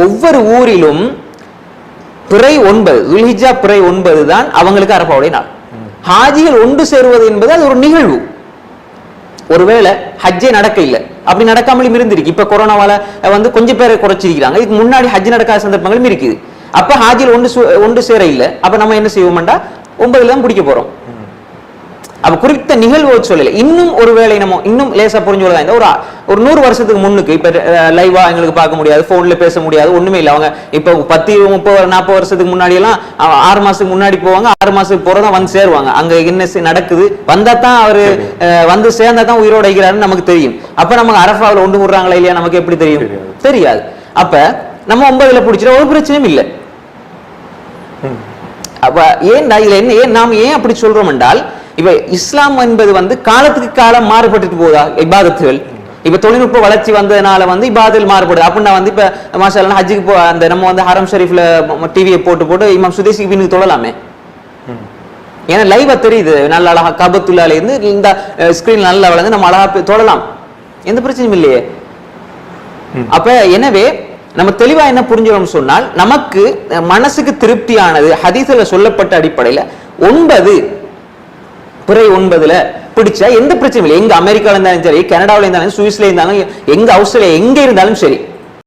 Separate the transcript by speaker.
Speaker 1: ஒவ்வொரு ஊரிலும் பிறை 9 துல்ஹிஜ்ஜா பிறை 9 தான் அவங்களுக்கு அரபாவுடைய நாள். ஹாஜிகள் ஒன்று சேருவது என்பது அது ஒரு நிகழ்வு. ஒருவேளை ஹஜ்ஜே நடக்க இல்லை, அப்படி நடக்காமலும் இருந்திருக்கு. இப்ப கொரோனாவால கொஞ்சம் பேரை குறைச்சிருக்கிறாங்க. இதுக்கு முன்னாடி ஹஜ் நடக்காத சந்தர்ப்பங்களும் இருக்குது. அப்ப ஹாஜிகள் ஒன்று சேர இல்லை. அப்ப நம்ம என்ன செய்வோம்டா 9 தான் பிடிக்க போறோம். அப்ப குறித்த நிகழ்வு சொல்லல. இன்னும் ஒருவேளை நம்ம இன்னும் லேசா புரிஞ்சுள்ளதா இந்த ஒரு 100 வருஷத்துக்கு முன்னுக்கு இப்ப லைவா எங்களுக்கு பார்க்க முடியாது, போன்ல பேச முடியாது, ஒண்ணுமே இல்லை. அவங்க இப்ப 10, 30, 40 வருஷத்துக்கு முன்னாடி எல்லாம் 6 மாசத்துக்கு முன்னாடி போவாங்க, 6 மாசத்துக்கு போறதான் வந்து சேருவாங்க. அங்க என்ன நடக்குது வந்தா தான் அவரு வந்து சேர்ந்தா தான் உயிரோட இருக்கிறாருன்னு நமக்கு தெரியும். அப்ப நமக்கு அரஃபாவில் ஒன்று விடுறாங்களா இல்லையா நமக்கு எப்படி தெரியும்? தெரியாது. அப்ப நம்ம 9ல பிடிச்சிட ஒரு பிரச்சனையும் இல்லை. அப்ப ஏன் நாம ஏன் அப்படி சொல்றோம் என்றால், இப்ப இஸ்லாம் என்பது காலத்துக்கு காலம் மாறுபட்டு போதா இபாதத்துகள். இப்ப தொழில்நுட்ப வளர்ச்சி வந்ததுனால இபாதத்தில் மாறுபடுது. அப்படின்னா இப்ப மாஷா அல்லாஹ் ஹஜ்ஜுக்கு அந்த நம்ம ஹரம் ஷரீஃப்ல டிவியை போட்டு இமாம் சுதேசிக்கு பின்னுக்கு தொழலாமே. ஏன்னா லைவா தெரியுது, நல்ல அழகா கபத்துள்ளால இருந்து இந்த ஸ்கிரீன் நல்லா வளர்ந்து நம்ம அழகா தொழலாம், எந்த பிரச்சனையும் இல்லையே. அப்ப எனவே நம்ம தெளிவா என்ன புரிஞ்சுக்கணும் சொன்னால், நமக்கு மனசுக்கு திருப்தியானது ஹதீஸ்ல சொல்லப்பட்ட அடிப்படையில 9 பிறை 9ல பிடிச்சா எந்த பிரச்சனையும் இல்லை. எங்க அமெரிக்கால இருந்தாலும் சரி, கனடாவில இருந்தாலும், சுவிஸ்ல இருந்தாலும், எங்க ஆஸ்திரேலியா எங்க இருந்தாலும் சரி,